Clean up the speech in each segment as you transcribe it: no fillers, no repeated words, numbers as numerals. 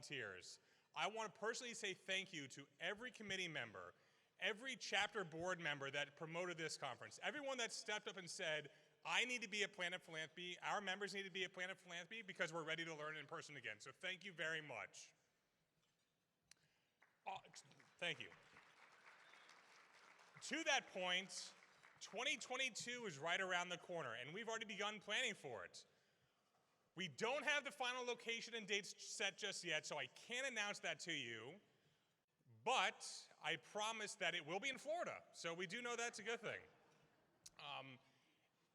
volunteers. I want to personally say thank you to every committee member, every chapter board member that promoted this conference, everyone that stepped up and said, I need to be at Planet Philanthropy, our members need to be at Planet Philanthropy because we're ready to learn in person again. So thank you very much. Thank you. To that point, 2022 is right around the corner, and we've already begun planning for it. We don't have the final location and dates set just yet, so I can't announce that to you, but I promise that it will be in Florida, so we do know that's a good thing.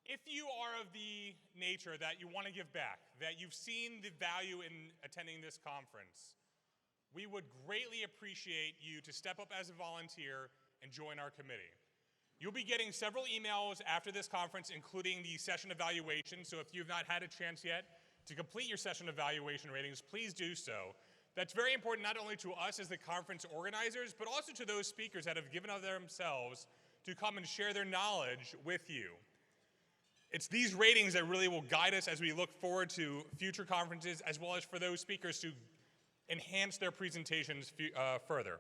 If you are of the nature that you want to give back, that you've seen the value in attending this conference, we would greatly appreciate you to step up as a volunteer and join our committee. You'll be getting several emails after this conference, including the session evaluation, so if you've not had a chance yet to complete your session evaluation ratings, please do so. That's very important not only to us as the conference organizers, but also to those speakers that have given of themselves to come and share their knowledge with you. It's these ratings that really will guide us as we look forward to future conferences, as well as for those speakers to enhance their presentations further.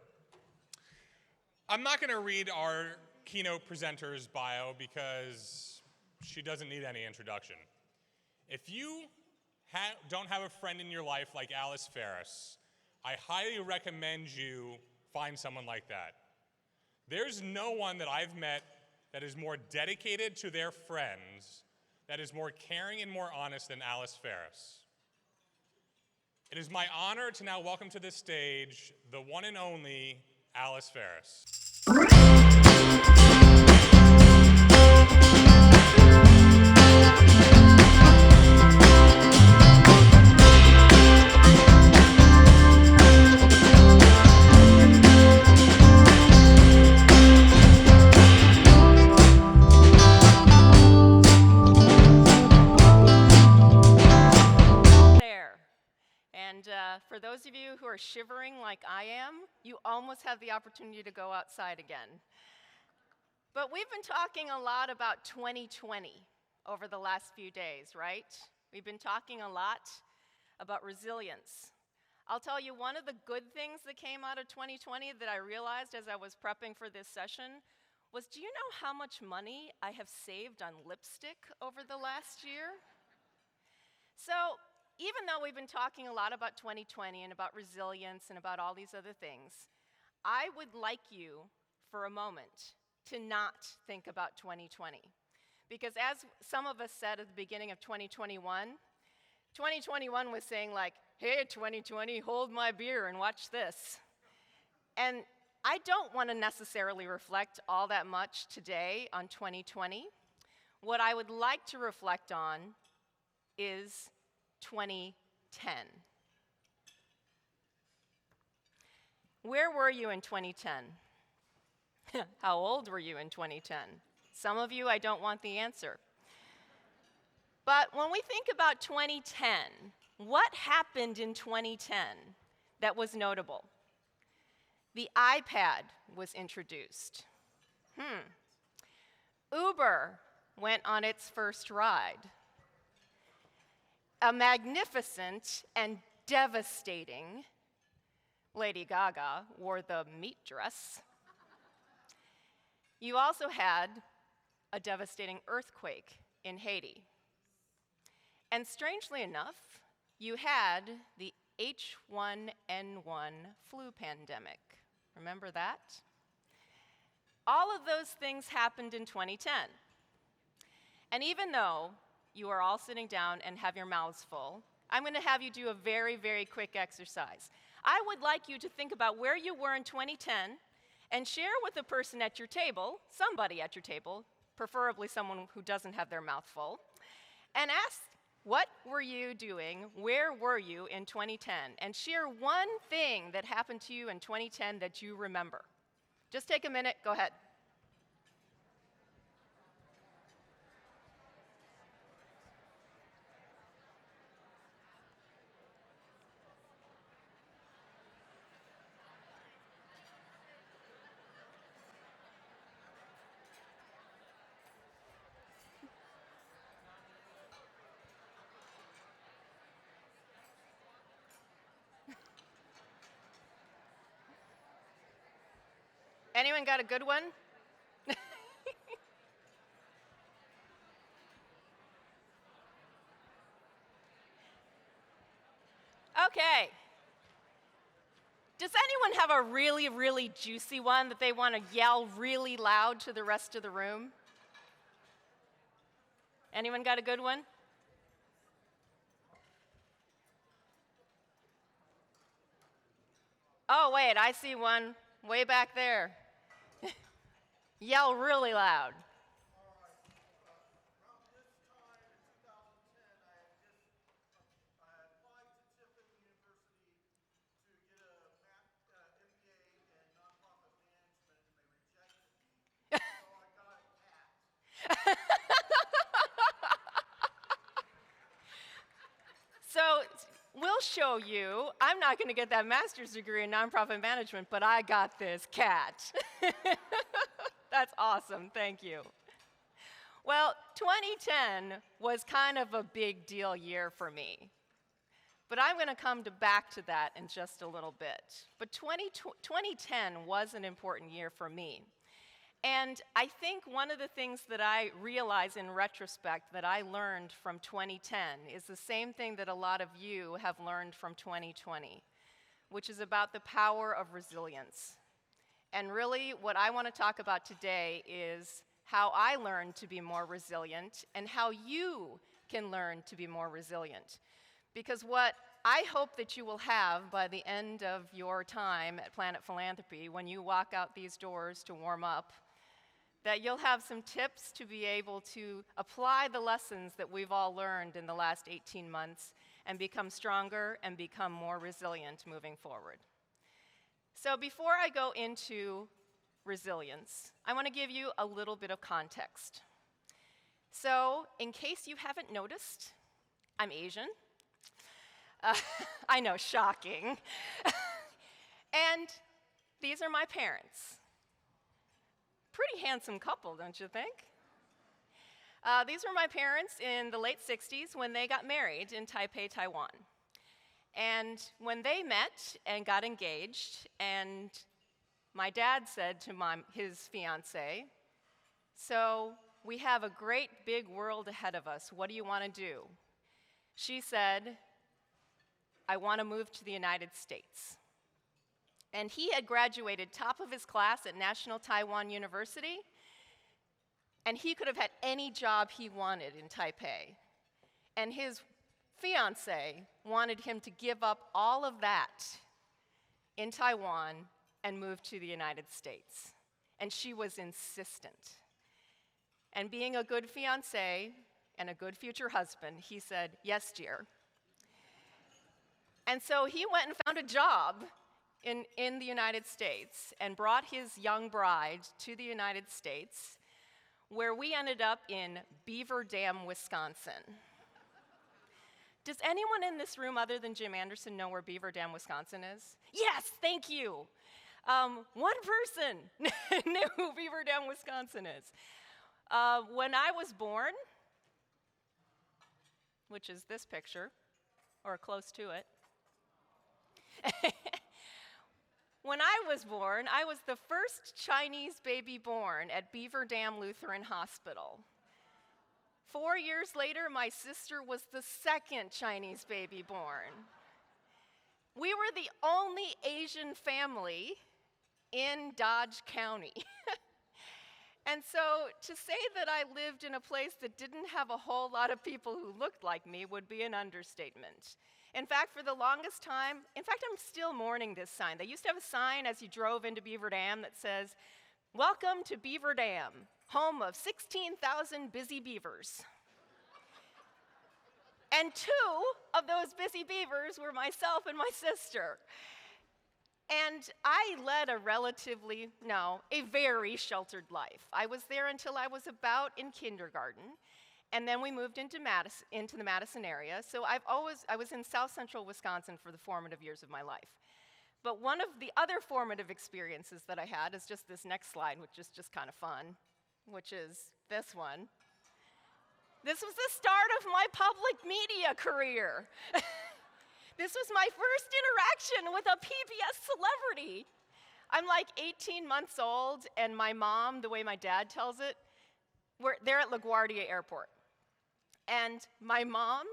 I'm not going to read our keynote presenter's bio because she doesn't need any introduction. If you don't have a friend in your life like Alice Ferris, I highly recommend you find someone like that. There's no one that I've met that is more dedicated to their friends, that is more caring and more honest than Alice Ferris. It is my honor to now welcome to this stage the one and only Alice Ferris. For those of you who are shivering like I am, you almost have the opportunity to go outside again. But we've been talking a lot about 2020 over the last few days, right? We've been talking a lot about resilience. I'll tell you one of the good things that came out of 2020 that I realized as I was prepping for this session was, do you know how much money I have saved on lipstick over the last year? So, even though we've been talking a lot about 2020 and about resilience and about all these other things, I would like you, for a moment, to not think about 2020. Because as some of us said at the beginning of 2021 was saying like, hey, 2020, hold my beer and watch this. And I don't want to necessarily reflect all that much today on 2020. What I would like to reflect on is 2010. Where were you in 2010? How old were you in 2010? Some of you, I don't want the answer. But when we think about 2010, what happened in 2010 that was notable? The iPad was introduced. Uber went on its first ride. A magnificent and devastating Lady Gaga wore the meat dress. You also had a devastating earthquake in Haiti. And strangely enough, you had the H1N1 flu pandemic. Remember that? All of those things happened in 2010. And even though you are all sitting down and have your mouths full, I'm going to have you do a very, very quick exercise. I would like you to think about where you were in 2010 and share with the person at your table, somebody at your table, preferably someone who doesn't have their mouth full, and ask, what were you doing? Where were you in 2010? And share one thing that happened to you in 2010 that you remember. Just take a minute. Go ahead. Anyone got a good one? Okay. Does anyone have a really, really juicy one that they want to yell really loud to the rest of the room? Anyone got a good one? Oh, wait, I see one way back there. Yell really loud. So we'll show you. I'm not going to get that master's degree in nonprofit management, but I got this cat. That's awesome. Thank you. Well, 2010 was kind of a big deal year for me. But I'm going to come back to that in just a little bit. But 2010 was an important year for me. And I think one of the things that I realize in retrospect that I learned from 2010 is the same thing that a lot of you have learned from 2020, which is about the power of resilience. And really, what I want to talk about today is how I learned to be more resilient and how you can learn to be more resilient. Because what I hope that you will have by the end of your time at Planet Philanthropy, when you walk out these doors to warm up, that you'll have some tips to be able to apply the lessons that we've all learned in the last 18 months and become stronger and become more resilient moving forward. So before I go into resilience, I want to give you a little bit of context. So in case you haven't noticed, I'm Asian. I know, shocking. And these are my parents. Pretty handsome couple, don't you think? These were my parents in the late 60s when they got married in Taipei, Taiwan. And when they met and got engaged, and my dad said to his fiancée, "So we have a great big world ahead of us. What do you want to do?" She said, "I want to move to the United States." And he had graduated top of his class at National Taiwan University, and he could have had any job he wanted in Taipei. And his fiancée wanted him to give up all of that in Taiwan and move to the United States. And she was insistent. And being a good fiancé and a good future husband, he said, "Yes, dear." And so he went and found a job in the United States and brought his young bride to the United States, where we ended up in Beaver Dam, Wisconsin. Does anyone in this room other than Jim Anderson know where Beaver Dam, Wisconsin is? Yes, thank you. One person knew who Beaver Dam, Wisconsin is. When I was born, which is this picture, or close to it, when I was born, I was the first Chinese baby born at Beaver Dam Lutheran Hospital. 4 years later, my sister was the second Chinese baby born. We were the only Asian family in Dodge County. And so to say that I lived in a place that didn't have a whole lot of people who looked like me would be an understatement. In fact, for the longest time, I'm still mourning this sign. They used to have a sign as you drove into Beaver Dam that says, "Welcome to Beaver Dam, home of 16,000 busy beavers." And 2 of those busy beavers were myself and my sister. And I led a very sheltered life. I was there until I was about in kindergarten. And then we moved into the Madison area. So I was in South Central Wisconsin for the formative years of my life. But one of the other formative experiences that I had is just this next slide, which is just kind of fun, which is this one. This was the start of my public media career. This was my first interaction with a PBS celebrity. I'm like 18 months old, and my mom, the way my dad tells it, they're at LaGuardia Airport. And my mom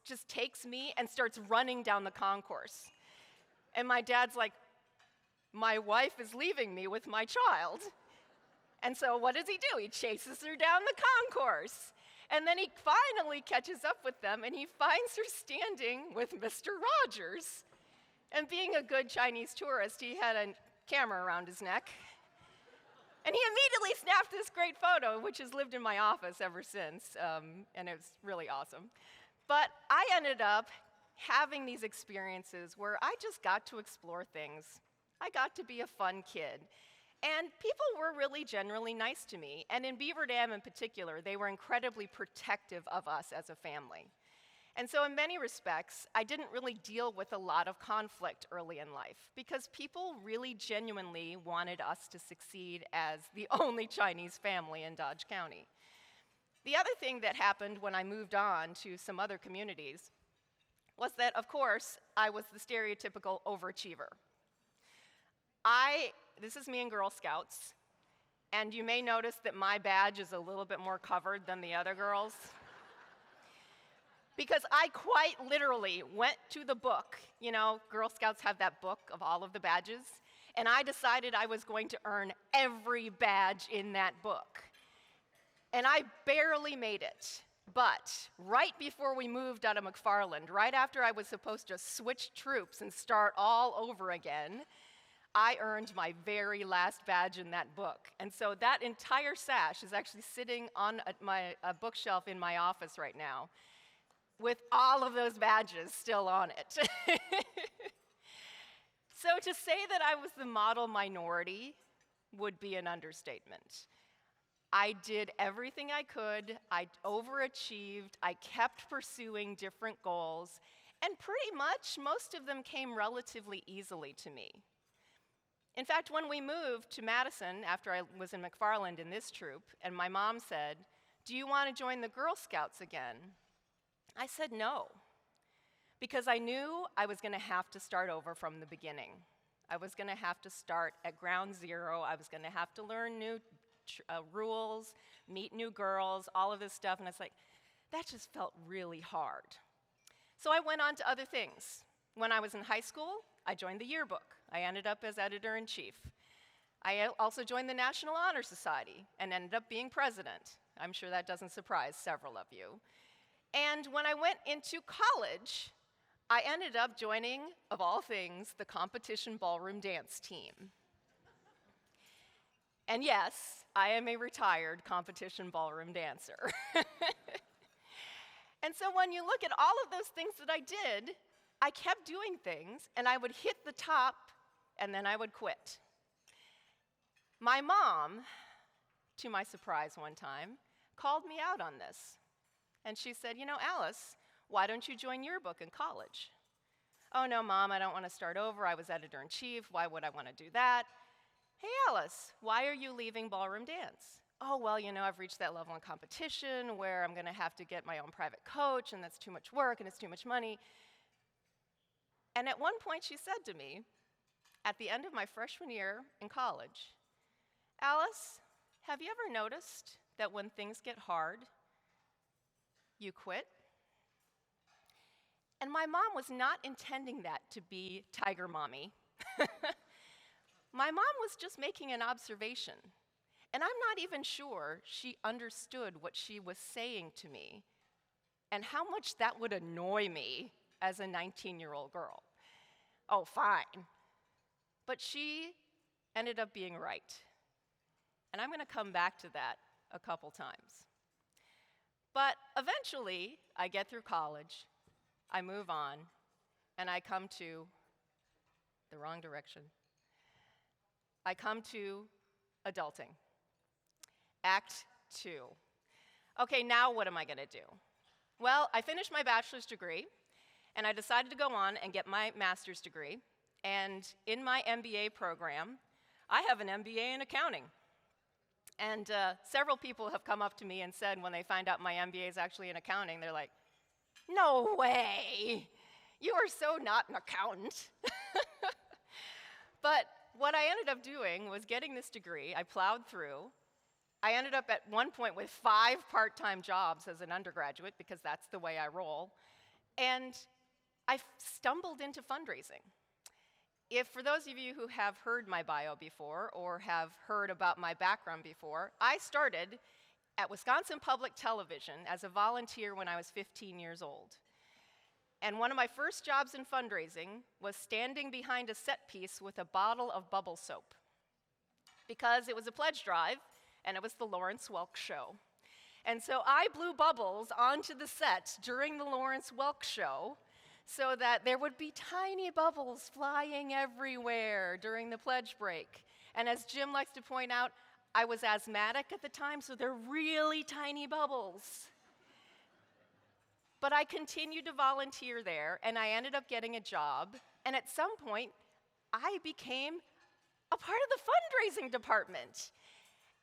just takes me and starts running down the concourse. And my dad's like, my wife is leaving me with my child. And so what does he do? He chases her down the concourse. And then he finally catches up with them, and he finds her standing with Mr. Rogers. And being a good Chinese tourist, he had a camera around his neck. And he immediately snapped this great photo, which has lived in my office ever since, and it was really awesome. But I ended up having these experiences where I just got to explore things. I got to be a fun kid. And people were really generally nice to me. And in Beaver Dam in particular, they were incredibly protective of us as a family. And so in many respects, I didn't really deal with a lot of conflict early in life because people really genuinely wanted us to succeed as the only Chinese family in Dodge County. The other thing that happened when I moved on to some other communities was that, of course, I was the stereotypical overachiever. This is me in Girl Scouts, and you may notice that my badge is a little bit more covered than the other girls. Because I quite literally went to the book. You know, Girl Scouts have that book of all of the badges, and I decided I was going to earn every badge in that book. And I barely made it. But right before we moved out of McFarland, right after I was supposed to switch troops and start all over again, I earned my very last badge in that book. And so that entire sash is actually sitting on a bookshelf in my office right now, with all of those badges still on it. So to say that I was the model minority would be an understatement. I did everything I could, I overachieved, I kept pursuing different goals, and pretty much most of them came relatively easily to me. In fact, when we moved to Madison after I was in McFarland in this troop, and my mom said, "Do you want to join the Girl Scouts again?" I said no, because I knew I was going to have to start over from the beginning. I was going to have to start at ground zero. I was going to have to learn new rules, meet new girls, all of this stuff, and it's like, that just felt really hard. So I went on to other things. When I was in high school, I joined the yearbook. I ended up as editor-in-chief. I also joined the National Honor Society and ended up being president. I'm sure that doesn't surprise several of you. And when I went into college, I ended up joining, of all things, the competition ballroom dance team. And yes, I am a retired competition ballroom dancer. And so when you look at all of those things that I did, I kept doing things, and I would hit the top, and then I would quit. My mom, to my surprise one time, called me out on this. And she said, "You know, Alice, why don't you join yearbook in college?" "Oh, no, Mom, I don't want to start over. I was editor-in-chief. Why would I want to do that?" "Hey, Alice, why are you leaving ballroom dance?" "Oh, well, you know, I've reached that level in competition where I'm going to have to get my own private coach, and that's too much work, and it's too much money." And at one point she said to me, at the end of my freshman year in college, "Alice, have you ever noticed that when things get hard, you quit?" And my mom was not intending that to be Tiger Mommy. My mom was just making an observation. And I'm not even sure she understood what she was saying to me and how much that would annoy me as a 19-year-old girl. Oh, fine. But she ended up being right. And I'm going to come back to that a couple times. But eventually, I get through college, I move on, and I come to the wrong direction. I come to adulting. Act 2. Okay, now what am I going to do? Well, I finished my bachelor's degree, and I decided to go on and get my master's degree. And in my MBA program, I have an MBA in accounting. And several people have come up to me and said when they find out my MBA is actually in accounting, they're like, "No way! You are so not an accountant." But what I ended up doing was getting this degree. I plowed through. I ended up at one point with 5 part-time jobs as an undergraduate, because that's the way I roll. And I stumbled into fundraising. If, for those of you who have heard my bio before or have heard about my background before, I started at Wisconsin Public Television as a volunteer when I was 15 years old. And one of my first jobs in fundraising was standing behind a set piece with a bottle of bubble soap, because it was a pledge drive, and it was the Lawrence Welk Show. And so I blew bubbles onto the set during the Lawrence Welk Show so that there would be tiny bubbles flying everywhere during the pledge break. And as Jim likes to point out, I was asthmatic at the time, so they're really tiny bubbles. But I continued to volunteer there, and I ended up getting a job. And at some point, I became a part of the fundraising department.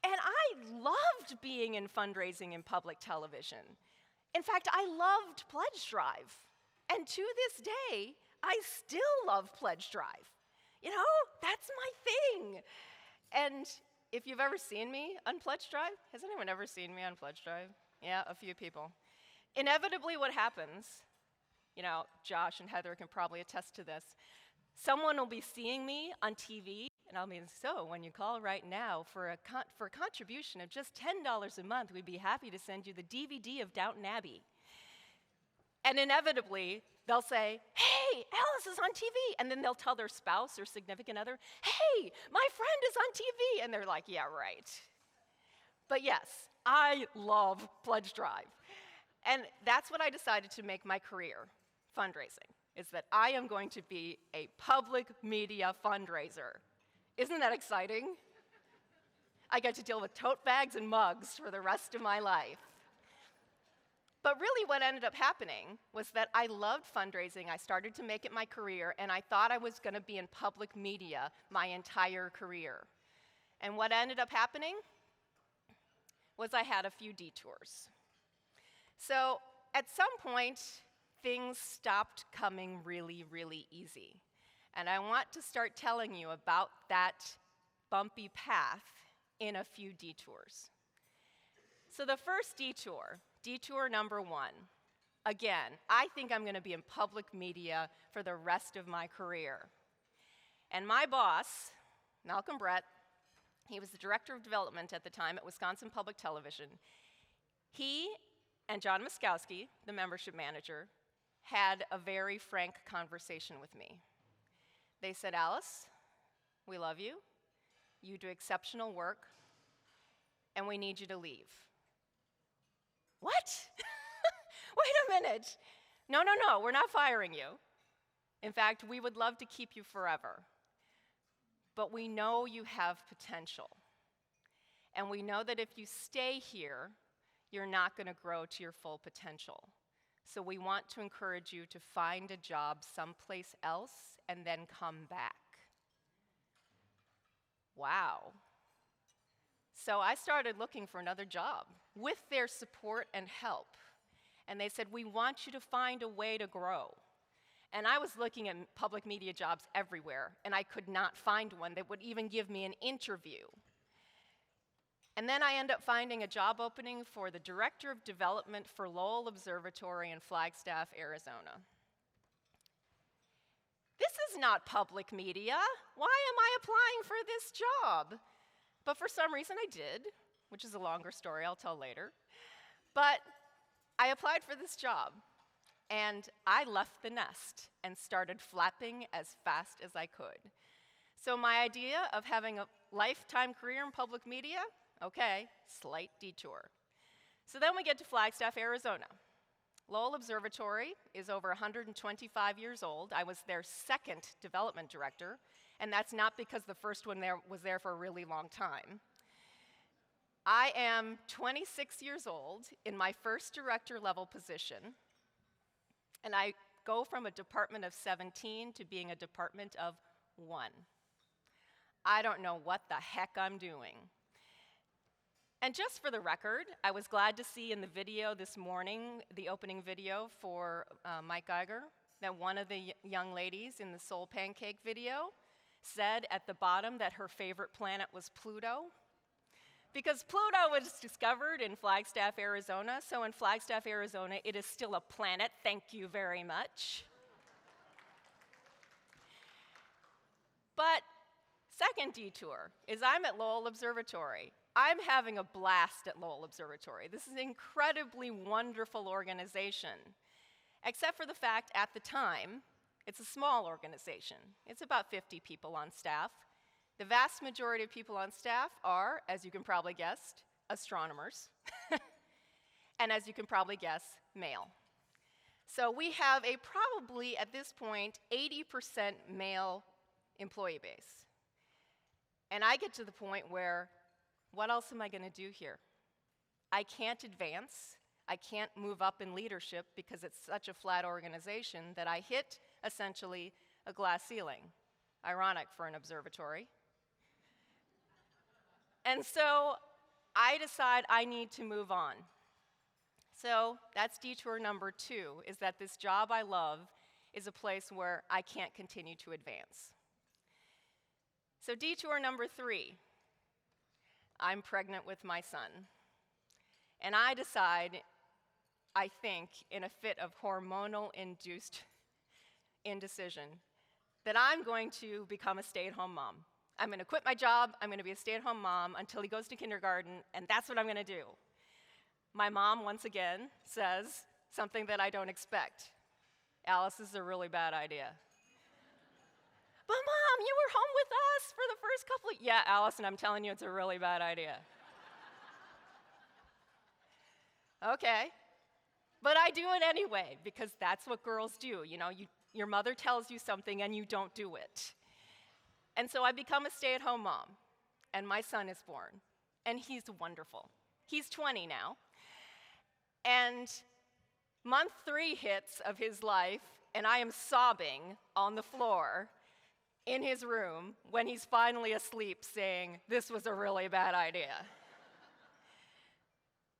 And I loved being in fundraising in public television. In fact, I loved Pledge Drive. And to this day, I still love Pledge Drive. You know, that's my thing. And if you've ever seen me on Pledge Drive, has anyone ever seen me on Pledge Drive? Yeah, a few people. Inevitably, what happens, you know, Josh and Heather can probably attest to this, someone will be seeing me on TV, and I'll be, so when you call right now for a contribution of just $10 a month, we'd be happy to send you the DVD of Downton Abbey. And inevitably, they'll say, hey, Alice is on TV. And then they'll tell their spouse or significant other, hey, my friend is on TV. And they're like, yeah, right. But yes, I love Pledge Drive. And that's what I decided to make my career, fundraising, is that I am going to be a public media fundraiser. Isn't that exciting? I get to deal with tote bags and mugs for the rest of my life. But really what ended up happening was that I loved fundraising. I started to make it my career, and I thought I was going to be in public media my entire career. And what ended up happening was I had a few detours. So at some point, things stopped coming really, really easy. And I want to start telling you about that bumpy path in a few detours. So the first detour, detour number 1. Again, I think I'm going to be in public media for the rest of my career. And my boss, Malcolm Brett, he was the director of development at the time at Wisconsin Public Television. He and John Muskowski, the membership manager, had a very frank conversation with me. They said, Alice, we love you. You do exceptional work, and we need you to leave. What? Wait a minute. No, we're not firing you. In fact, we would love to keep you forever. But we know you have potential. And we know that if you stay here, you're not going to grow to your full potential. So we want to encourage you to find a job someplace else and then come back. Wow. So I started looking for another job with their support and help. And they said, we want you to find a way to grow. And I was looking at public media jobs everywhere, and I could not find one that would even give me an interview. And then I ended up finding a job opening for the Director of Development for Lowell Observatory in Flagstaff, Arizona. This is not public media. Why am I applying for this job? But for some reason I did, which is a longer story I'll tell later. But I applied for this job, and I left the nest and started flapping as fast as I could. So my idea of having a lifetime career in public media, okay, slight detour. So then we get to Flagstaff, Arizona. Lowell Observatory is over 125 years old. I was their second development director, and that's not because the first one was there for a really long time. I am 26 years old in my first director level position, and I go from a department of 17 to being a department of 1. I don't know what the heck I'm doing. And just for the record, I was glad to see in the video this morning, the opening video for Mike Geiger, that one of the young ladies in the Soul Pancake video said at the bottom that her favorite planet was Pluto, because Pluto was discovered in Flagstaff, Arizona. So in Flagstaff, Arizona, it is still a planet. Thank you very much. But second detour is I'm at Lowell Observatory. I'm having a blast at Lowell Observatory. This is an incredibly wonderful organization, except for the fact at the time, it's a small organization. It's about 50 people on staff. The vast majority of people on staff are, as you can probably guess, astronomers. And as you can probably guess, male. So we have a probably, at this point, 80% male employee base. And I get to the point where, what else am I going to do here? I can't advance. I can't move up in leadership because it's such a flat organization that I hit, essentially, a glass ceiling. Ironic for an observatory. And so I decide I need to move on. So that's detour number 2, is that this job I love is a place where I can't continue to advance. So detour number 3, I'm pregnant with my son. And I decide, I think, in a fit of hormonal-induced indecision, that I'm going to become a stay-at-home mom. I'm going to quit my job, I'm going to be a stay-at-home mom until he goes to kindergarten, and that's what I'm going to do. My mom, once again, says something that I don't expect. Alice, this is a really bad idea. But Mom, you were home with us for the first couple of... Yeah, Allison, I'm telling you, it's a really bad idea. Okay. But I do it anyway, because that's what girls do. You know, your mother tells you something and you don't do it. And so I become a stay-at-home mom, and my son is born, and he's wonderful. He's 20 now, and month 3 hits of his life, and I am sobbing on the floor in his room when he's finally asleep saying, this was a really bad idea.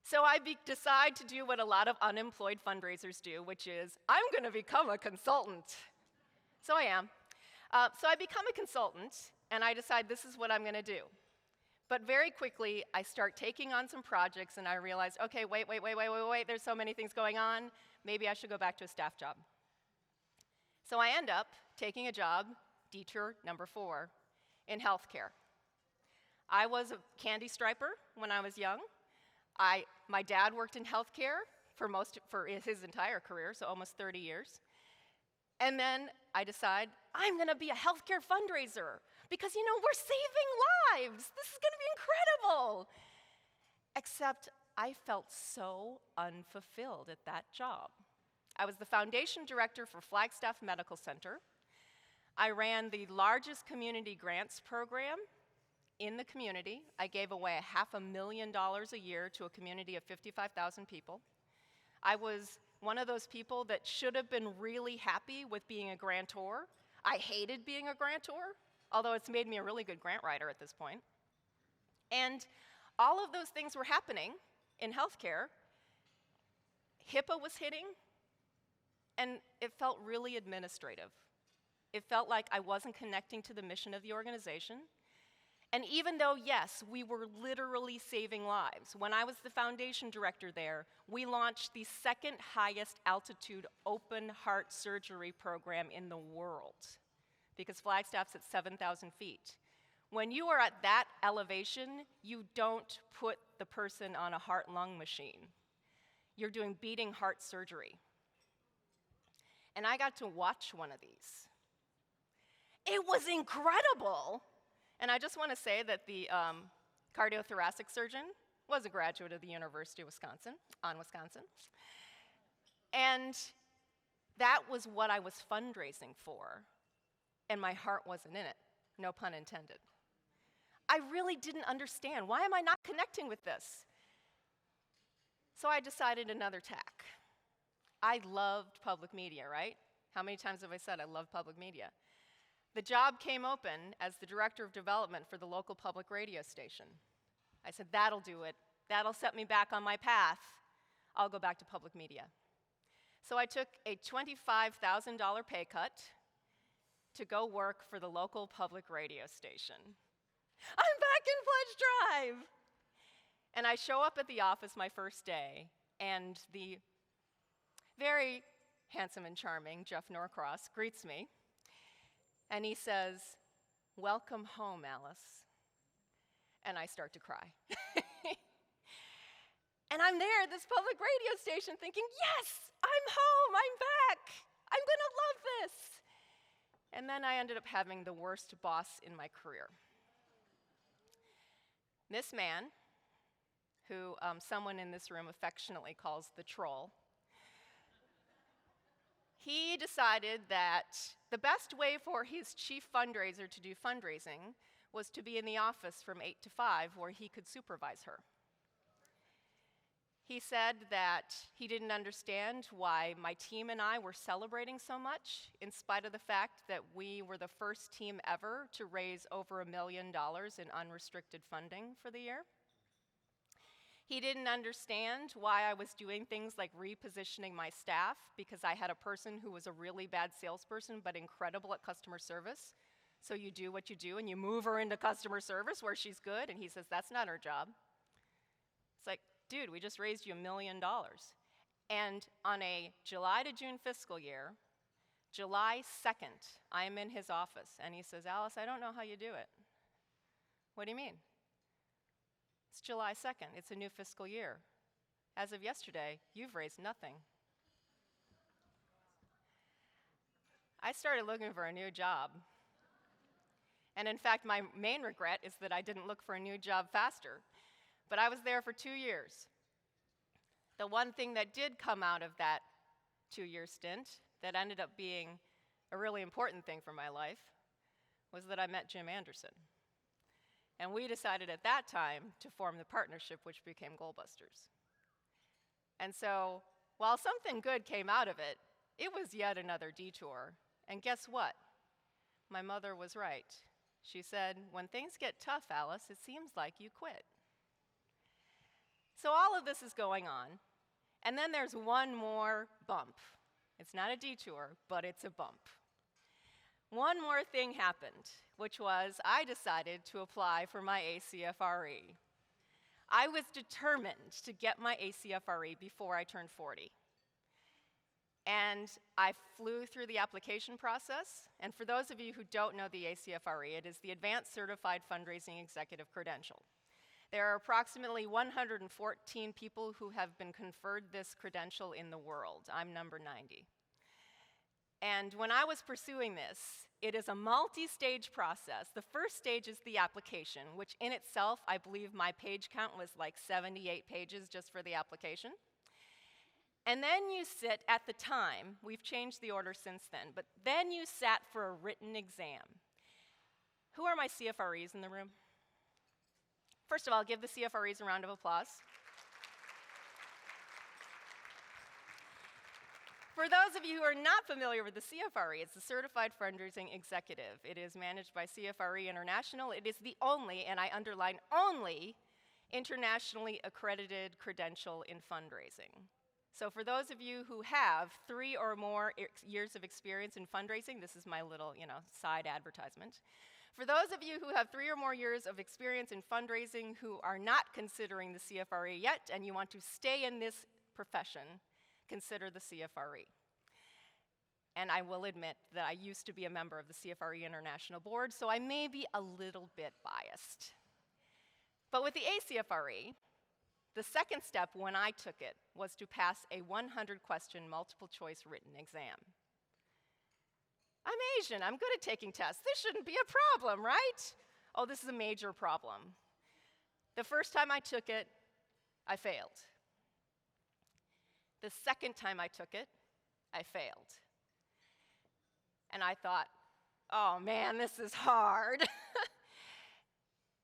So I decide to do what a lot of unemployed fundraisers do, which is, I'm going to become a consultant. So I am. So I become a consultant, and I decide this is what I'm going to do. But very quickly, I start taking on some projects, and I realize, okay, wait, there's so many things going on. Maybe I should go back to a staff job. So I end up taking a job, detour number 4, in healthcare. I was a candy striper when I was young. My dad worked in healthcare for his entire career, so almost 30 years. And then I decide, I'm going to be a healthcare fundraiser because, you know, we're saving lives. This is going to be incredible. Except I felt so unfulfilled at that job. I was the foundation director for Flagstaff Medical Center. I ran the largest community grants program in the community. I gave away $500,000 a year to a community of 55,000 people. I was one of those people that should have been really happy with being a grantor. I hated being a grantor, although it's made me a really good grant writer at this point. And all of those things were happening in healthcare. HIPAA was hitting, and it felt really administrative. It felt like I wasn't connecting to the mission of the organization. And even though, yes, we were literally saving lives, when I was the foundation director there, we launched the 2nd highest altitude open heart surgery program in the world, because Flagstaff's at 7,000 feet. When you are at that elevation, you don't put the person on a heart-lung machine. You're doing beating heart surgery. And I got to watch one of these. It was incredible. And I just want to say that the cardiothoracic surgeon was a graduate of the University of Wisconsin. And that was what I was fundraising for. And my heart wasn't in it, no pun intended. I really didn't understand. Why am I not connecting with this? So I decided another tack. I loved public media, right? How many times have I said I love public media? The job came open as the director of development for the local public radio station. I said, that'll do it. That'll set me back on my path. I'll go back to public media. So I took a $25,000 pay cut, to go work for the local public radio station. I'm back in Pledge Drive! And I show up at the office my first day, and the very handsome and charming Jeff Norcross greets me, and he says, "Welcome home, Alice." And I start to cry. And I'm there at this public radio station thinking, yes, I'm home, I'm back, I'm gonna love this. And then I ended up having the worst boss in my career. This man, who someone in this room affectionately calls the troll, he decided that the best way for his chief fundraiser to do fundraising was to be in the office from 8 to 5 where he could supervise her. He said that he didn't understand why my team and I were celebrating so much, in spite of the fact that we were the first team ever to raise over $1 million in unrestricted funding for the year. He didn't understand why I was doing things like repositioning my staff, because I had a person who was a really bad salesperson but incredible at customer service. So you do what you do and you move her into customer service where she's good, and he says, that's not her job. It's like, dude, we just raised you $1 million. And on a July to June fiscal year, July 2nd, I'm in his office, and he says, Alice, I don't know how you do it. What do you mean? It's July 2nd, it's a new fiscal year. As of yesterday, you've raised nothing. I started looking for a new job. And in fact, my main regret is that I didn't look for a new job faster. But I was there for 2 years. The one thing that did come out of that 2-year stint that ended up being a really important thing for my life was that I met Jim Anderson. And we decided at that time to form the partnership which became GoalBusters. And so, while something good came out of it, it was yet another detour. And guess what? My mother was right. She said, when things get tough, Alice, it seems like you quit. So all of this is going on, and then there's one more bump. It's not a detour, but it's a bump. One more thing happened, which was I decided to apply for my ACFRE. I was determined to get my ACFRE before I turned 40. And I flew through the application process, and for those of you who don't know the ACFRE, it is the Advanced Certified Fundraising Executive Credential. There are approximately 114 people who have been conferred this credential in the world. I'm number 90. And when I was pursuing this, it is a multi-stage process. The first stage is the application, which in itself, I believe my page count was like 78 pages just for the application. And then you sit at the time, we've changed the order since then, but then you sat for a written exam. Who are my CFREs in the room? First of all, give the CFREs a round of applause. For those of you who are not familiar with the CFRE, it's the Certified Fundraising Executive. It is managed by CFRE International. It is the only, and I underline only, internationally accredited credential in fundraising. So for those of you who have 3 or more years of experience in fundraising, this is my little, side advertisement. For those of you who have 3 or more years of experience in fundraising who are not considering the CFRE yet and you want to stay in this profession, consider the CFRE. And I will admit that I used to be a member of the CFRE International Board, so I may be a little bit biased. But with the ACFRE, the second step when I took it was to pass a 100-question multiple-choice written exam. I'm Asian, I'm good at taking tests. This shouldn't be a problem, right? Oh, this is a major problem. The first time I took it, I failed. The second time I took it, I failed. And I thought, oh man, this is hard.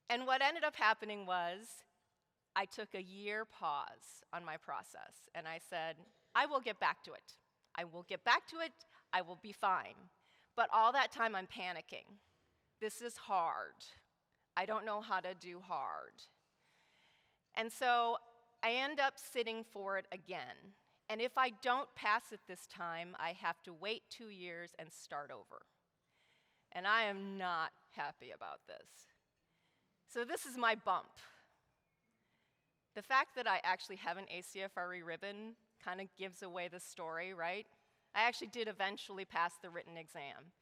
And what ended up happening was I took a year pause on my process, and I said, I will get back to it. I will get back to it, I will be fine. But all that time I'm panicking. This is hard. I don't know how to do hard. And so I end up sitting for it again. And if I don't pass it this time, I have to wait 2 years and start over. and I am not happy about this. So this is my bump. The fact that I actually have an ACFRE ribbon kind of gives away the story, right? I actually did eventually pass the written exam.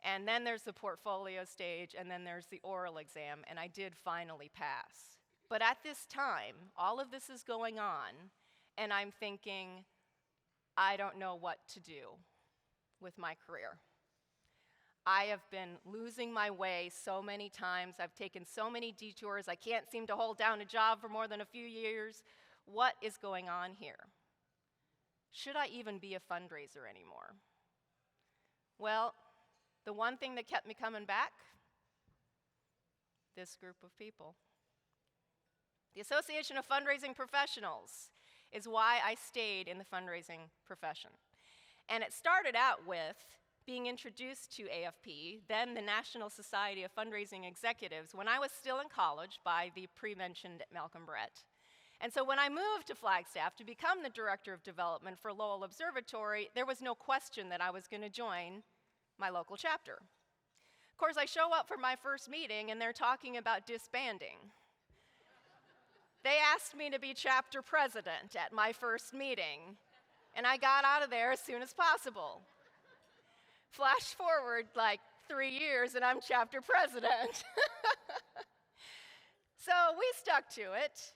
And then there's the portfolio stage, and then there's the oral exam, and I did finally pass. But at this time, all of this is going on, and I'm thinking, I don't know what to do with my career. I have been losing my way so many times. I've taken so many detours. I can't seem to hold down a job for more than a few years. What is going on here? Should I even be a fundraiser anymore? Well, the one thing that kept me coming back, this group of people. The Association of Fundraising Professionals is why I stayed in the fundraising profession. And it started out with being introduced to AFP, then the National Society of Fundraising Executives, when I was still in college by the pre-mentioned Malcolm Brett. And so when I moved to Flagstaff to become the Director of Development for Lowell Observatory, there was no question that I was going to join my local chapter. Of course, I show up for my first meeting, and they're talking about disbanding. They asked me to be chapter president at my first meeting, and I got out of there as soon as possible. Flash forward like 3 years, and I'm chapter president. So we stuck to it,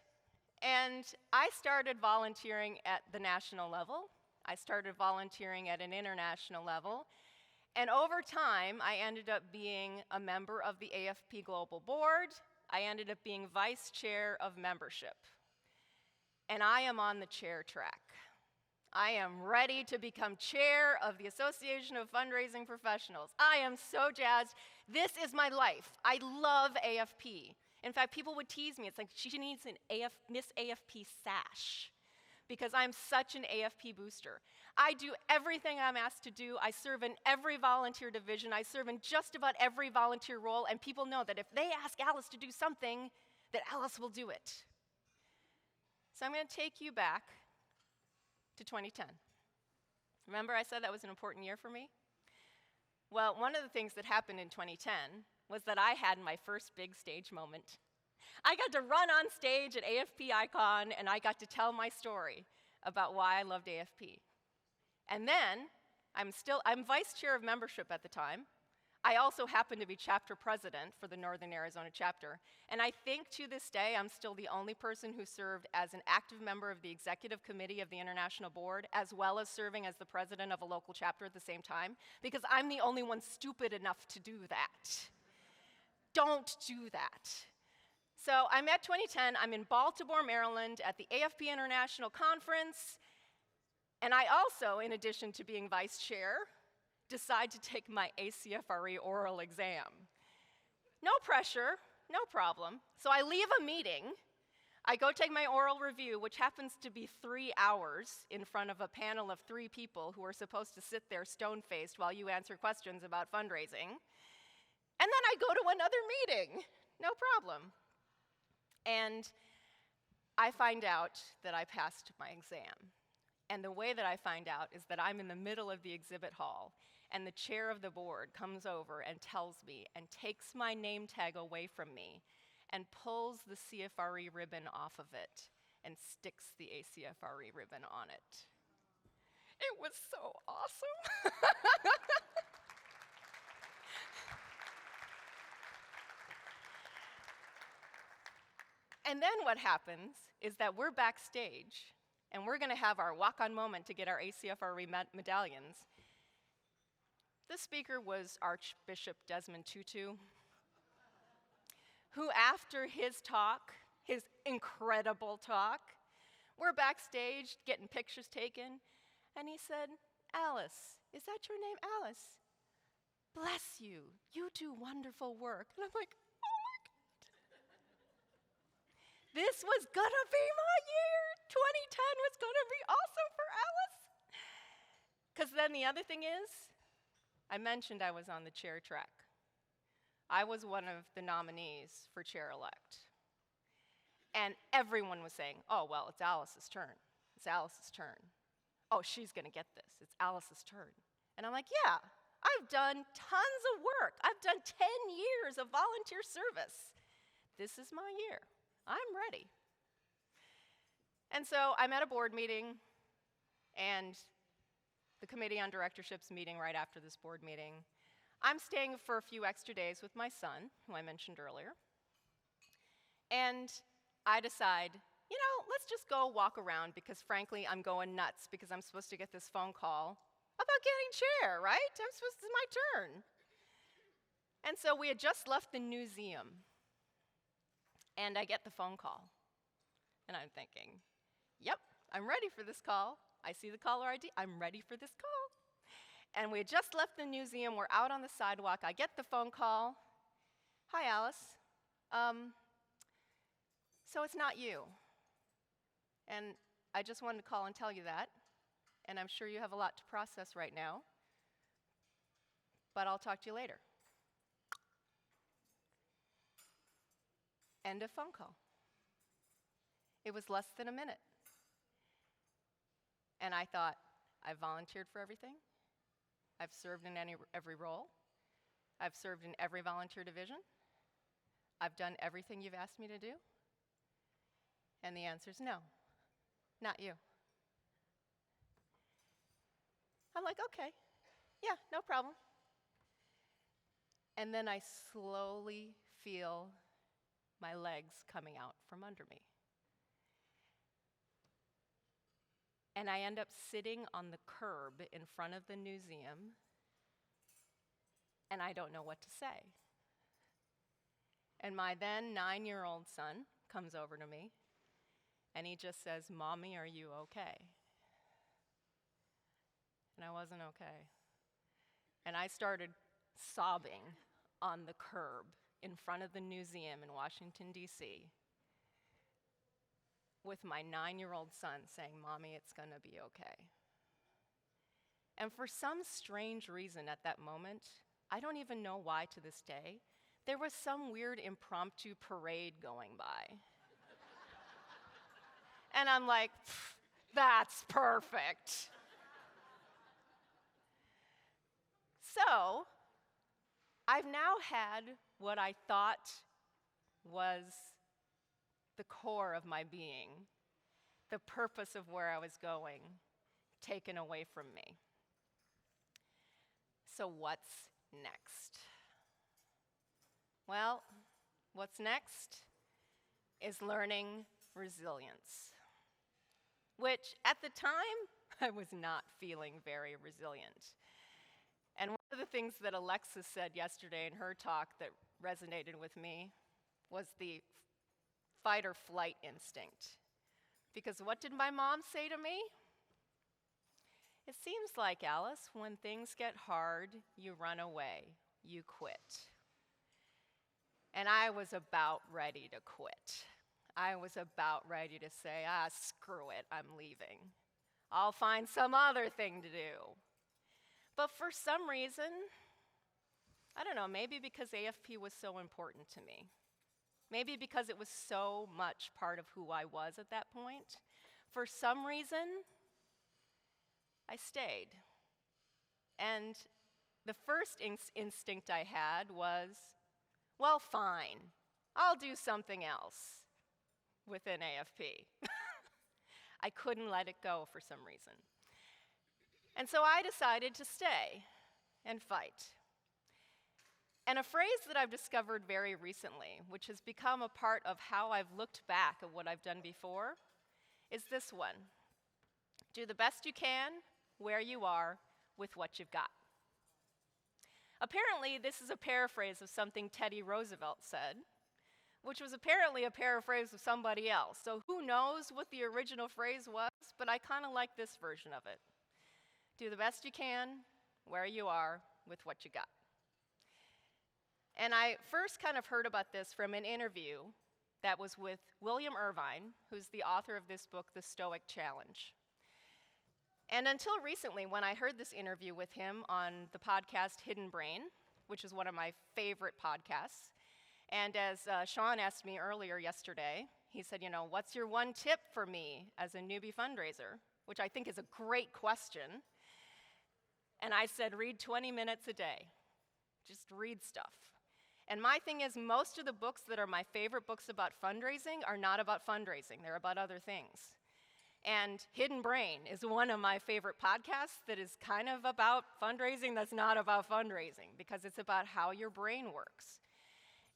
and I started volunteering at the national level. I started volunteering at an international level. And over time, I ended up being a member of the AFP Global Board. I ended up being vice chair of membership. And I am on the chair track. I am ready to become chair of the Association of Fundraising Professionals. I am so jazzed. This is my life. I love AFP. In fact, people would tease me. It's like, she needs an Miss AFP sash, because I'm such an AFP booster. I do everything I'm asked to do. I serve in every volunteer division. I serve in just about every volunteer role, and people know that if they ask Alice to do something, that Alice will do it. So I'm going to take you back to 2010. Remember I said that was an important year for me? Well, one of the things that happened in 2010 was that I had my first big stage moment. I got to run on stage at AFP Icon, and I got to tell my story about why I loved AFP. And then, I'm vice chair of membership at the time. I also happen to be chapter president for the Northern Arizona chapter. And I think to this day, I'm still the only person who served as an active member of the executive committee of the International Board, as well as serving as the president of a local chapter at the same time, because I'm the only one stupid enough to do that. Don't do that. So I'm at 2010, I'm in Baltimore, Maryland at the AFP International Conference, and I also, in addition to being vice chair, decide to take my ACFRE oral exam. No pressure, no problem. So I leave a meeting, I go take my oral review, which happens to be 3 hours in front of a panel of 3 people who are supposed to sit there stone-faced while you answer questions about fundraising. And then I go to another meeting, no problem. And I find out that I passed my exam. And the way that I find out is that I'm in the middle of the exhibit hall, and the chair of the board comes over and tells me and takes my name tag away from me and pulls the CFRE ribbon off of it and sticks the ACFRE ribbon on it. It was so awesome. And then what happens is that we're backstage, and we're going to have our walk-on moment to get our ACFRE medallions. The speaker was Archbishop Desmond Tutu, who after his talk, his incredible talk, we're backstage getting pictures taken, and he said, "Alice, is that your name, Alice? Bless you, you do wonderful work." And I'm like, this was gonna be my year. 2010 was gonna be awesome for Alice. Because then the other thing is, I mentioned I was on the chair track. I was one of the nominees for chair-elect. And everyone was saying, oh, well, it's Alice's turn. It's Alice's turn. Oh, she's gonna get this. It's Alice's turn. And I'm like, yeah, I've done tons of work. I've done 10 years of volunteer service. This is my year. I'm ready. And so I'm at a board meeting, and the committee on directorship's meeting right after this board meeting. I'm staying for a few extra days with my son, who I mentioned earlier. And I decide, let's just go walk around because frankly, I'm going nuts because I'm supposed to get this phone call about getting chair, right? It's my turn. And so we had just left the museum, and I get the phone call. And I'm thinking, yep, I'm ready for this call. I see the caller ID, I'm ready for this call. And we had just left the museum, we're out on the sidewalk, I get the phone call. Hi, Alice. So it's not you. And I just wanted to call and tell you that. And I'm sure you have a lot to process right now. But I'll talk to you later. End of phone call. It was less than a minute. And I thought, I've volunteered for everything. I've served in every role. I've served in every volunteer division. I've done everything you've asked me to do. And the answer is no, not you. I'm like, okay, yeah, no problem. And then I slowly feel my legs coming out from under me. And I end up sitting on the curb in front of the museum, and I don't know what to say. And my then 9-year-old son comes over to me, and he just says, "Mommy, are you okay?" And I wasn't okay. And I started sobbing on the curb in front of the museum in Washington, D.C., with my 9-year-old son saying, "Mommy, it's gonna be okay." And for some strange reason at that moment, I don't even know why to this day, there was some weird impromptu parade going by. And I'm like, that's perfect. So, I've now had what I thought was the core of my being, the purpose of where I was going, taken away from me. So what's next? Well, what's next is learning resilience, which at the time, I was not feeling very resilient. And one of the things that Alexis said yesterday in her talk that resonated with me was the fight or flight instinct. Because what did my mom say to me? It seems like, Alice, when things get hard, you run away, you quit. And I was about ready to quit. I was about ready to say, screw it, I'm leaving. I'll find some other thing to do. But for some reason, I don't know, maybe because AFP was so important to me. Maybe because it was so much part of who I was at that point. For some reason, I stayed. And the first instinct I had was, well, fine, I'll do something else within AFP. I couldn't let it go for some reason. And so I decided to stay and fight. And a phrase that I've discovered very recently, which has become a part of how I've looked back at what I've done before, is this one. Do the best you can, where you are, with what you've got. Apparently, this is a paraphrase of something Teddy Roosevelt said, which was apparently a paraphrase of somebody else. So who knows what the original phrase was, but I kind of like this version of it. Do the best you can, where you are, with what you got. And I first kind of heard about this from an interview that was with William Irvine, who's the author of this book, The Stoic Challenge. And until recently, when I heard this interview with him on the podcast Hidden Brain, which is one of my favorite podcasts, and as Sean asked me earlier yesterday, he said, what's your one tip for me as a newbie fundraiser? Which I think is a great question. And I said, read 20 minutes a day. Just read stuff. And my thing is, most of the books that are my favorite books about fundraising are not about fundraising. They're about other things. And Hidden Brain is one of my favorite podcasts that is kind of about fundraising that's not about fundraising, because it's about how your brain works.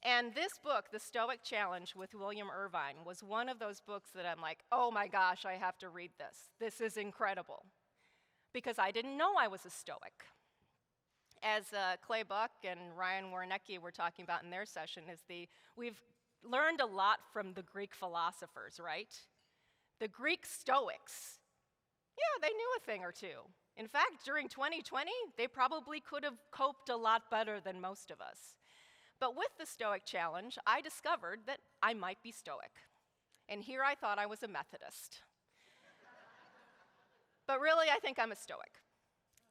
And this book, The Stoic Challenge with William Irvine, was one of those books that I'm like, oh my gosh, I have to read this. This is incredible. Because I didn't know I was a Stoic. As Clay Buck and Ryan Warnecki were talking about in their session, we've learned a lot from the Greek philosophers, right? The Greek Stoics, yeah, they knew a thing or two. In fact, during 2020, they probably could have coped a lot better than most of us. But with the Stoic Challenge, I discovered that I might be Stoic. And here I thought I was a Methodist. But really, I think I'm a Stoic.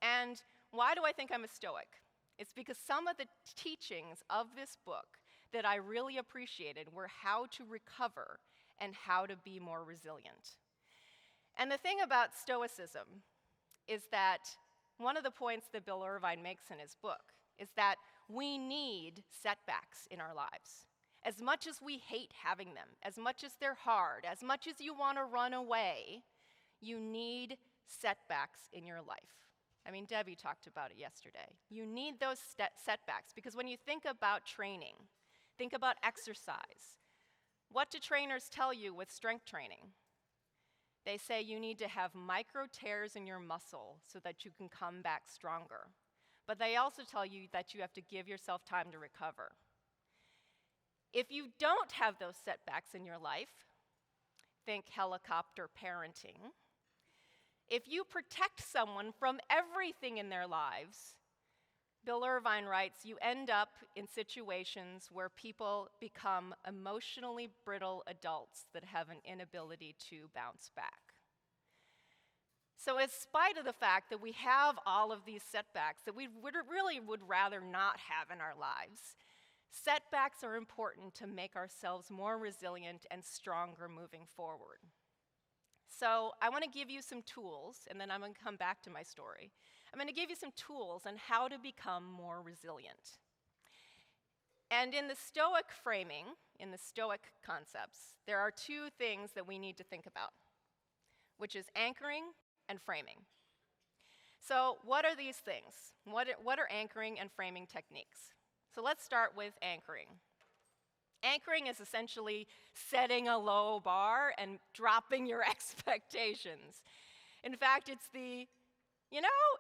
And why do I think I'm a Stoic? It's because some of the teachings of this book that I really appreciated were how to recover and how to be more resilient. And the thing about Stoicism is that one of the points that Bill Irvine makes in his book is that we need setbacks in our lives. As much as we hate having them, as much as they're hard, as much as you want to run away, you need setbacks in your life. I mean, Debbie talked about it yesterday. You need those setbacks, because when you think about training, think about exercise. What do trainers tell you with strength training? They say you need to have micro tears in your muscle so that you can come back stronger. But they also tell you that you have to give yourself time to recover. If you don't have those setbacks in your life, think helicopter parenting. If you protect someone from everything in their lives, Bill Irvine writes, you end up in situations where people become emotionally brittle adults that have an inability to bounce back. So in spite of the fact that we have all of these setbacks that we really would rather not have in our lives, setbacks are important to make ourselves more resilient and stronger moving forward. So I want to give you some tools, and then I'm going to come back to my story. I'm going to give you some tools on how to become more resilient. And in the Stoic framing, in the Stoic concepts, there are two things that we need to think about, which is anchoring and framing. So what are these things? What are anchoring and framing techniques? So let's start with anchoring. Anchoring is essentially setting a low bar and dropping your expectations. In fact, it's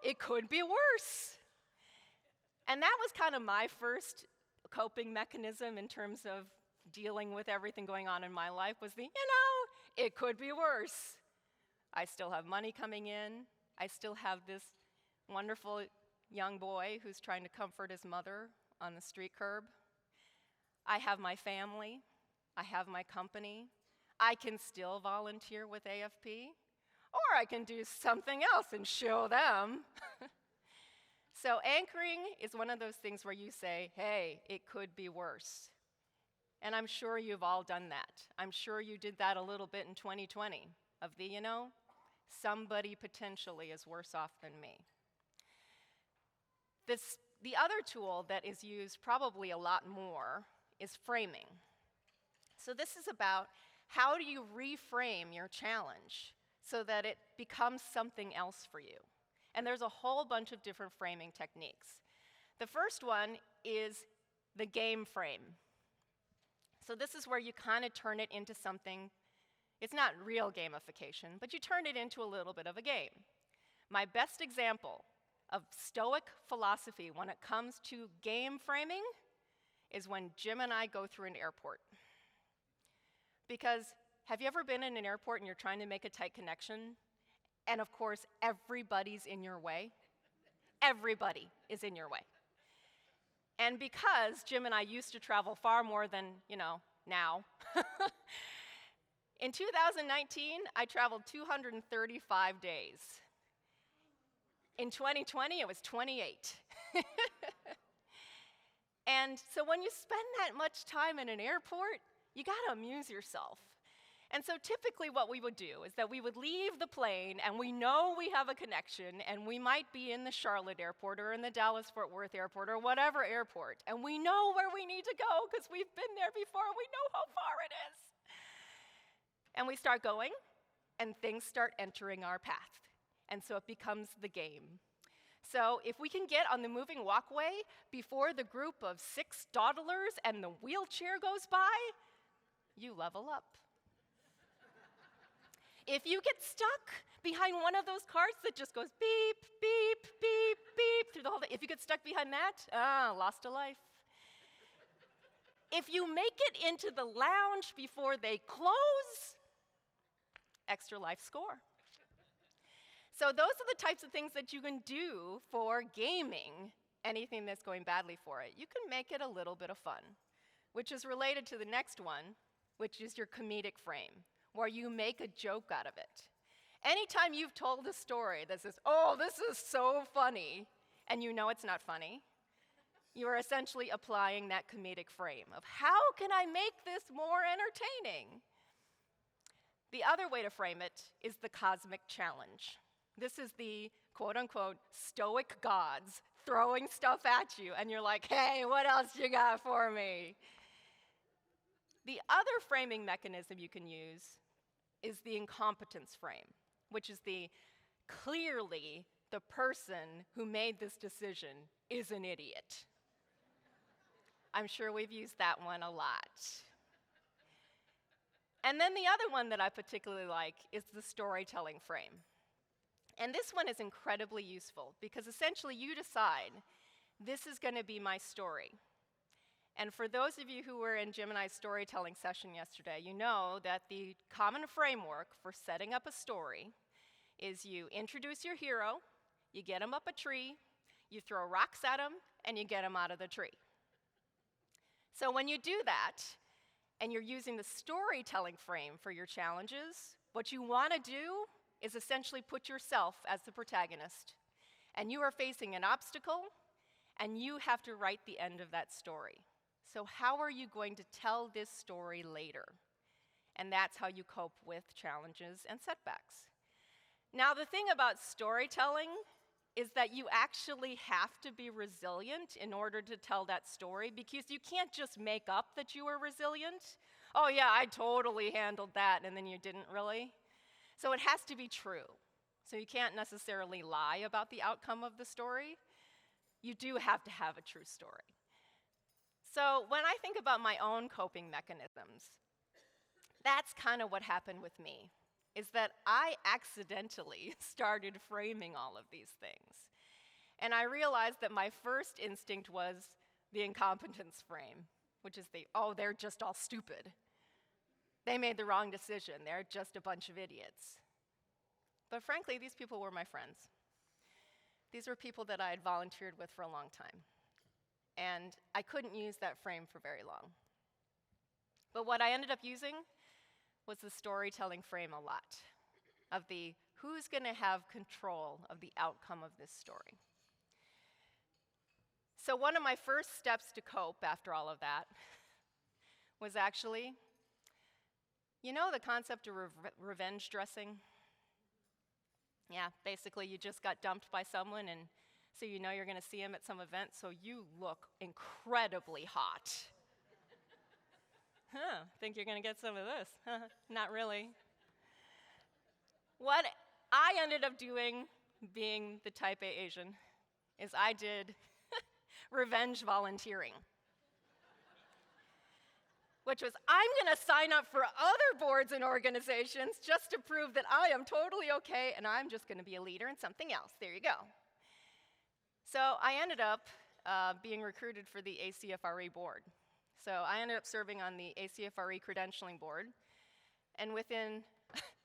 it could be worse. And that was kind of my first coping mechanism in terms of dealing with everything going on in my life was it could be worse. I still have money coming in. I still have this wonderful young boy who's trying to comfort his mother on the street curb. I have my family. I have my company. I can still volunteer with AFP, or I can do something else and show them. So anchoring is one of those things where you say, hey, it could be worse. And I'm sure you've all done that. I'm sure you did that a little bit in 2020 of somebody potentially is worse off than me. The other tool that is used probably a lot more is framing. So this is about how do you reframe your challenge so that it becomes something else for you. And there's a whole bunch of different framing techniques. The first one is the game frame. So this is where you kind of turn it into something, it's not real gamification, but you turn it into a little bit of a game. My best example of Stoic philosophy when it comes to game framing is when Jim and I go through an airport. Because have you ever been in an airport and you're trying to make a tight connection? And of course, everybody's in your way. Everybody is in your way. And because Jim and I used to travel far more than, now, in 2019, I traveled 235 days. In 2020, it was 28. And so when you spend that much time in an airport, you got to amuse yourself. And so typically what we would do is that we would leave the plane and we know we have a connection and we might be in the Charlotte airport or in the Dallas-Fort Worth airport or whatever airport, and we know where we need to go because we've been there before and we know how far it is. And we start going and things start entering our path. And so it becomes the game. So if we can get on the moving walkway before the group of 6 dawdlers and the wheelchair goes by, you level up. If you get stuck behind one of those cars that just goes beep, beep, beep, beep through the whole thing, if you get stuck behind that, lost a life. If you make it into the lounge before they close, extra life score. So those are the types of things that you can do for gaming anything that's going badly for it. You can make it a little bit of fun, which is related to the next one, which is your comedic frame, where you make a joke out of it. Anytime you've told a story that says, oh, this is so funny, and you know it's not funny, you are essentially applying that comedic frame of how can I make this more entertaining? The other way to frame it is the cosmic challenge. This is the quote-unquote stoic gods throwing stuff at you, and you're like, hey, what else you got for me? The other framing mechanism you can use is the incompetence frame, which is the clearly the person who made this decision is an idiot. I'm sure we've used that one a lot. And then the other one that I particularly like is the storytelling frame. And this one is incredibly useful because essentially you decide, this is going to be my story. And for those of you who were in Gemini's storytelling session yesterday, you know that the common framework for setting up a story is you introduce your hero, you get him up a tree, you throw rocks at him, and you get him out of the tree. So when you do that, and you're using the storytelling frame for your challenges, what you want to do is essentially put yourself as the protagonist. And you are facing an obstacle, and you have to write the end of that story. So how are you going to tell this story later? And that's how you cope with challenges and setbacks. Now, the thing about storytelling is that you actually have to be resilient in order to tell that story, because you can't just make up that you were resilient. Oh yeah, I totally handled that, and then you didn't really. So it has to be true. So you can't necessarily lie about the outcome of the story. You do have to have a true story. So when I think about my own coping mechanisms, that's kind of what happened with me, is that I accidentally started framing all of these things. And I realized that my first instinct was the incompetence frame, which is oh, they're just all stupid. They made the wrong decision. They're just a bunch of idiots. But frankly, these people were my friends. These were people that I had volunteered with for a long time. And I couldn't use that frame for very long. But what I ended up using was the storytelling frame a lot, of the who's going to have control of the outcome of this story. So one of my first steps to cope after all of that was actually, you know the concept of revenge dressing? Yeah, basically you just got dumped by someone, and so you know you're going to see him at some event, so you look incredibly hot. Think you're going to get some of this? Not really. What I ended up doing, being the type A Asian, is I did revenge volunteering. Which was, I'm going to sign up for other boards and organizations just to prove that I am totally okay, and I'm just going to be a leader in something else. There you go. So I ended up being recruited for the ACFRE board. So I ended up serving on the ACFRE credentialing board, and within,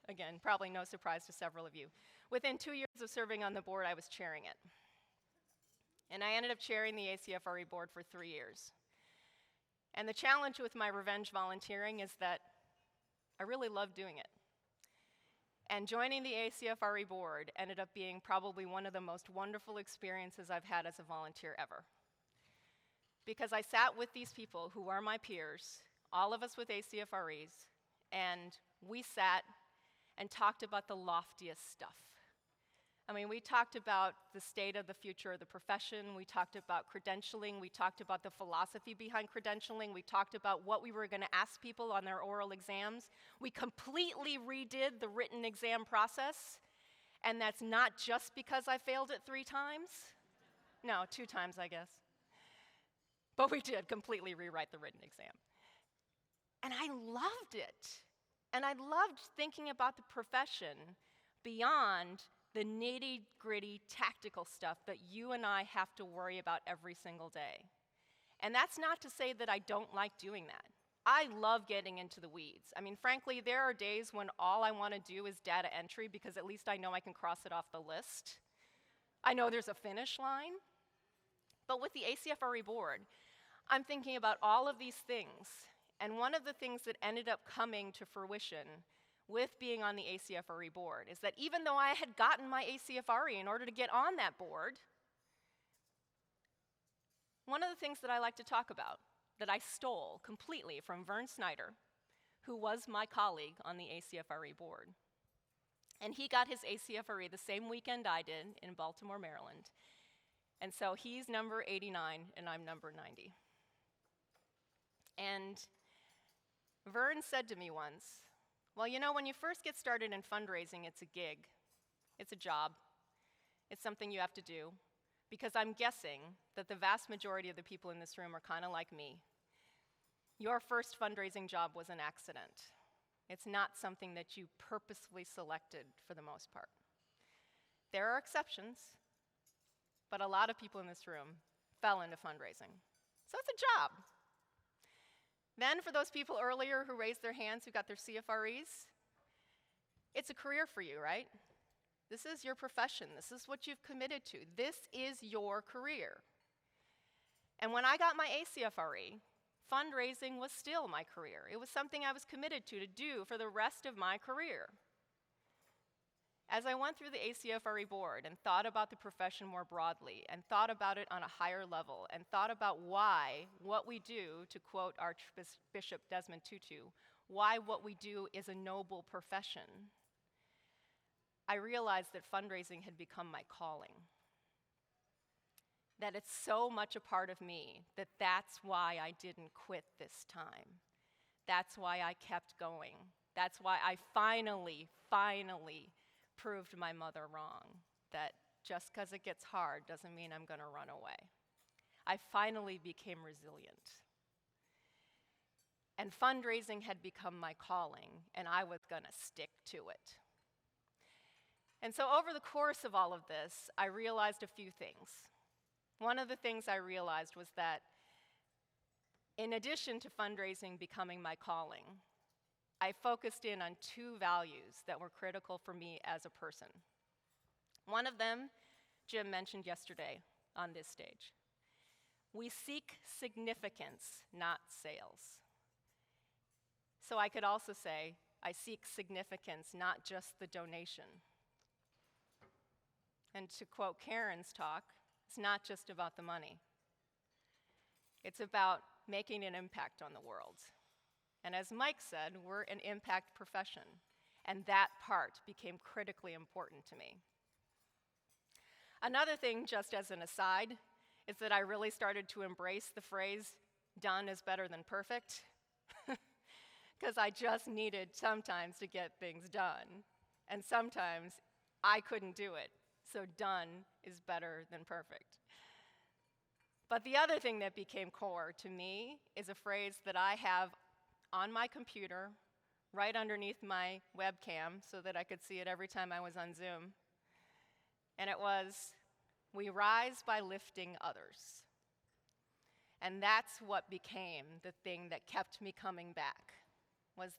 again, probably no surprise to several of you, within 2 years of serving on the board, I was chairing it. And I ended up chairing the ACFRE board for 3 years. And the challenge with my revenge volunteering is that I really love doing it. And joining the ACFRE board ended up being probably one of the most wonderful experiences I've had as a volunteer ever. Because I sat with these people who are my peers, all of us with ACFREs, and we sat and talked about the loftiest stuff. I mean, we talked about the state of the future of the profession, we talked about credentialing, we talked about the philosophy behind credentialing, we talked about what we were going to ask people on their oral exams. We completely redid the written exam process, and that's not just because I failed it 3 times. No, 2 times, I guess. But we did completely rewrite the written exam. And I loved it. And I loved thinking about the profession beyond the nitty-gritty tactical stuff that you and I have to worry about every single day. And that's not to say that I don't like doing that. I love getting into the weeds. I mean, frankly, there are days when all I want to do is data entry because at least I know I can cross it off the list. I know there's a finish line. But with the ACFRE board, I'm thinking about all of these things. And one of the things that ended up coming to fruition with being on the ACFRE board is that even though I had gotten my ACFRE in order to get on that board, one of the things that I like to talk about that I stole completely from Vern Snyder, who was my colleague on the ACFRE board. And he got his ACFRE the same weekend I did in Baltimore, Maryland. And so he's number 89 and I'm number 90. And Vern said to me once, well, you know, when you first get started in fundraising, it's a gig, it's a job, it's something you have to do, because I'm guessing that the vast majority of the people in this room are kind of like me. Your first fundraising job was an accident. It's not something that you purposefully selected for the most part. There are exceptions, but a lot of people in this room fell into fundraising. So it's a job. Then for those people earlier who raised their hands who got their CFREs, it's a career for you, right? This is your profession. This is what you've committed to. This is your career. And when I got my ACFRE, fundraising was still my career. It was something I was committed to do for the rest of my career. As I went through the ACFRE board and thought about the profession more broadly and thought about it on a higher level and thought about why what we do, to quote Archbishop Desmond Tutu, why what we do is a noble profession, I realized that fundraising had become my calling. That it's so much a part of me that that's why I didn't quit this time. That's why I kept going. That's why I finally proved my mother wrong, that just because it gets hard doesn't mean I'm going to run away. I finally became resilient. And fundraising had become my calling, and I was going to stick to it. And so over the course of all of this, I realized a few things. One of the things I realized was that in addition to fundraising becoming my calling, I focused in on 2 values that were critical for me as a person. One of them, Jim mentioned yesterday on this stage. We seek significance, not sales. So I could also say, I seek significance, not just the donation. And to quote Karen's talk, it's not just about the money. It's about making an impact on the world. And as Mike said, we're an impact profession, and that part became critically important to me. Another thing, just as an aside, is that I really started to embrace the phrase, done is better than perfect, because I just needed sometimes to get things done, and sometimes I couldn't do it, so done is better than perfect. But the other thing that became core to me is a phrase that I have on my computer, right underneath my webcam, so that I could see it every time I was on Zoom. And it was, we rise by lifting others. And that's what became the thing that kept me coming back, was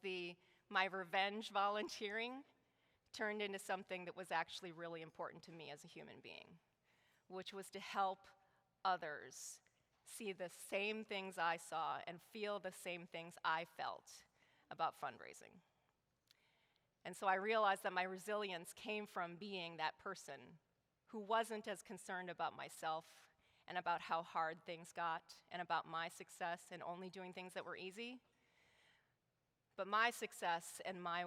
my revenge volunteering turned into something that was actually really important to me as a human being, which was to help others see the same things I saw and feel the same things I felt about fundraising. And so I realized that my resilience came from being that person who wasn't as concerned about myself and about how hard things got and about my success and only doing things that were easy, but my success and my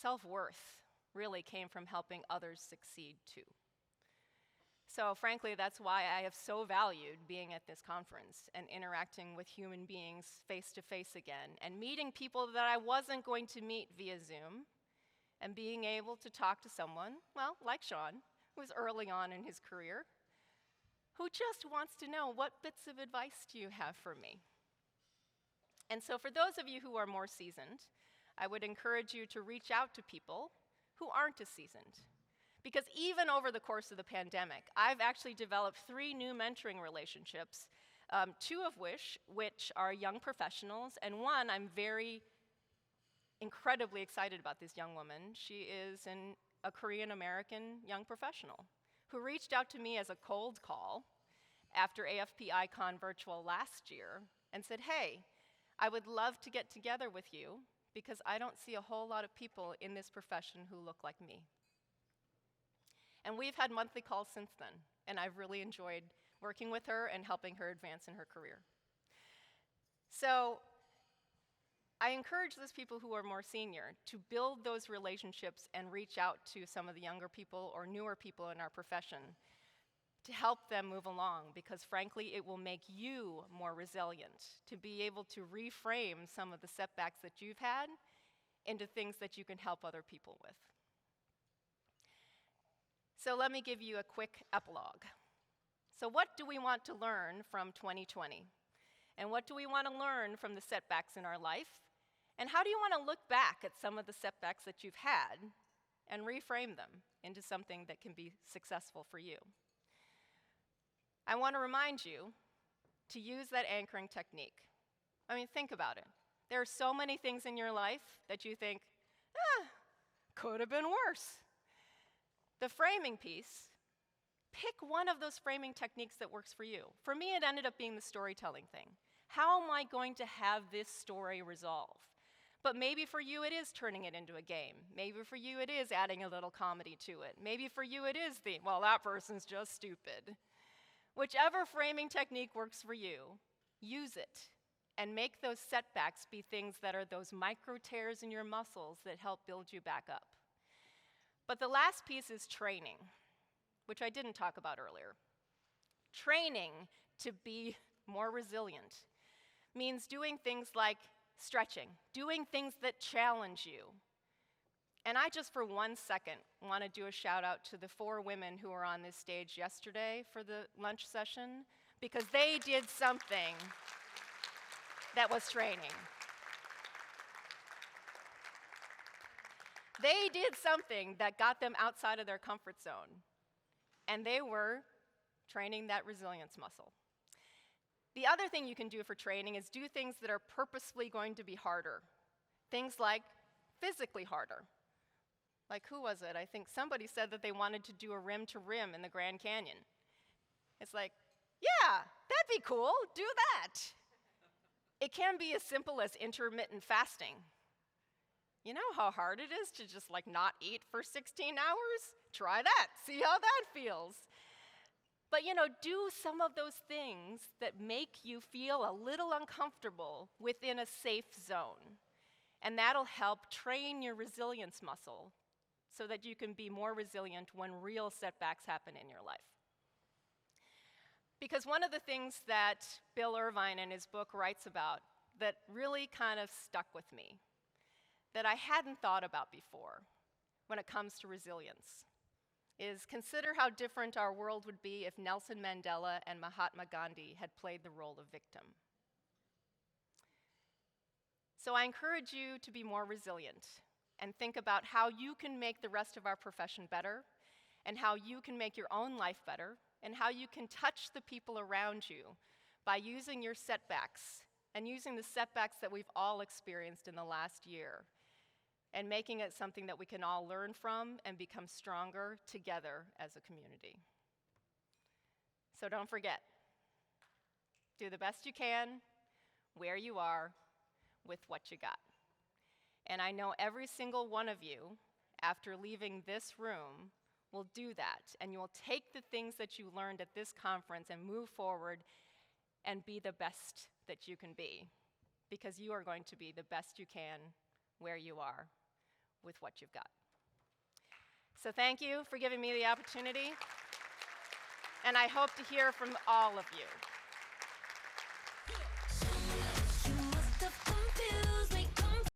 self-worth really came from helping others succeed too. So frankly, that's why I have so valued being at this conference and interacting with human beings face to face again and meeting people that I wasn't going to meet via Zoom and being able to talk to someone, well, like Sean, who's early on in his career, who just wants to know, what bits of advice do you have for me? And so for those of you who are more seasoned, I would encourage you to reach out to people who aren't as seasoned. Because even over the course of the pandemic, I've actually developed 3 new mentoring relationships, 2 of which are young professionals, and one I'm incredibly excited about this young woman. She is a Korean-American young professional who reached out to me as a cold call after AFP Icon Virtual last year and said, hey, I would love to get together with you because I don't see a whole lot of people in this profession who look like me. And we've had monthly calls since then, and I've really enjoyed working with her and helping her advance in her career. So I encourage those people who are more senior to build those relationships and reach out to some of the younger people or newer people in our profession to help them move along, because frankly, it will make you more resilient to be able to reframe some of the setbacks that you've had into things that you can help other people with. So let me give you a quick epilogue. So what do we want to learn from 2020? And what do we want to learn from the setbacks in our life? And how do you want to look back at some of the setbacks that you've had and reframe them into something that can be successful for you? I want to remind you to use that anchoring technique. I mean, think about it. There are so many things in your life that you think, could have been worse. The framing piece, pick one of those framing techniques that works for you. For me, it ended up being the storytelling thing. How am I going to have this story resolve? But maybe for you, it is turning it into a game. Maybe for you, it is adding a little comedy to it. Maybe for you, it is well, that person's just stupid. Whichever framing technique works for you, use it and make those setbacks be things that are those micro tears in your muscles that help build you back up. But the last piece is training, which I didn't talk about earlier. Training to be more resilient means doing things like stretching, doing things that challenge you. And I just for 1 second want to do a shout out to the 4 women who were on this stage yesterday for the lunch session, because they did something that was training. They did something that got them outside of their comfort zone, and they were training that resilience muscle. The other thing you can do for training is do things that are purposefully going to be harder. Things like physically harder. Like, who was it? I think somebody said that they wanted to do a rim to rim in the Grand Canyon. It's like, yeah, that'd be cool, do that. It can be as simple as intermittent fasting. You know how hard it is to just not eat for 16 hours? Try that, see how that feels. But do some of those things that make you feel a little uncomfortable within a safe zone. And that'll help train your resilience muscle so that you can be more resilient when real setbacks happen in your life. Because one of the things that Bill Irvine in his book writes about that really kind of stuck with me, that I hadn't thought about before when it comes to resilience, is consider how different our world would be if Nelson Mandela and Mahatma Gandhi had played the role of victim. So I encourage you to be more resilient and think about how you can make the rest of our profession better, and how you can make your own life better, and how you can touch the people around you by using your setbacks and using the setbacks that we've all experienced in the last year, and making it something that we can all learn from and become stronger together as a community. So don't forget, do the best you can, where you are, with what you got. And I know every single one of you, after leaving this room, will do that, and you will take the things that you learned at this conference and move forward and be the best that you can be, because you are going to be the best you can where you are with what you've got. So thank you for giving me the opportunity, and I hope to hear from all of you.